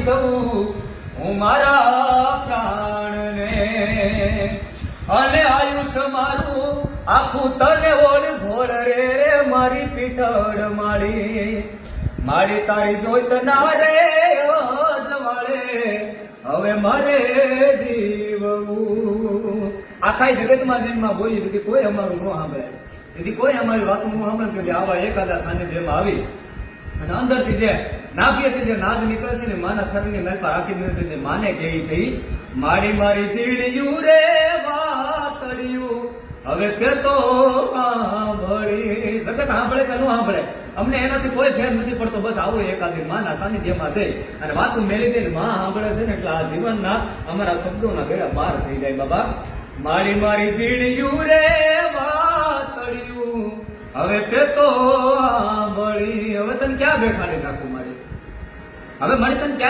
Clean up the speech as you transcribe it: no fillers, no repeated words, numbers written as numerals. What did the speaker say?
આપી દઉં હું મારા પ્રાણને, અને આયુષ્ય મારું આખું તને ઓળ ઘોળ રે મારી પીઠળ માળી, મારી તારી જોઈત ના રે જવાળે હવે મારે જીવવું. આખા જગતમાં જેમાં બોલી દીધી કોઈ અમારું ન સાંભળે, તેથી કોઈ અમારી વાતો ન સાંભળે. કે આવા એકાદા સાનિધ્યમાં આવી અને અંદરથી જે નાભીએથી જે નાદ નીકળે છે ને માના શરીરની મેલ પર રાખી દીધી માને કહે છે મારી મારી ચીડિયું રે વાતડિયું હવે તે તો સાંભળી. જગત સાંભળે કે ન સાંભળે અમને એનાથી કોઈ ફેર નથી પડતો. બસ આવો એકાદી માના સાનિધ્યમાં જઈ અને વાતું મેલી દઈને માં સાંભળે છે ને એટલે આ જીવનના અમારા શબ્દોના બેડા પાર થઈ જાય. બાબા મારી મારી ચીડિયું રે વાતડિયું હવે તે તો સાંભળી. હવે તને ક્યાં બેઠાડી નાખું મારી, હવે મારી તને ક્યાંય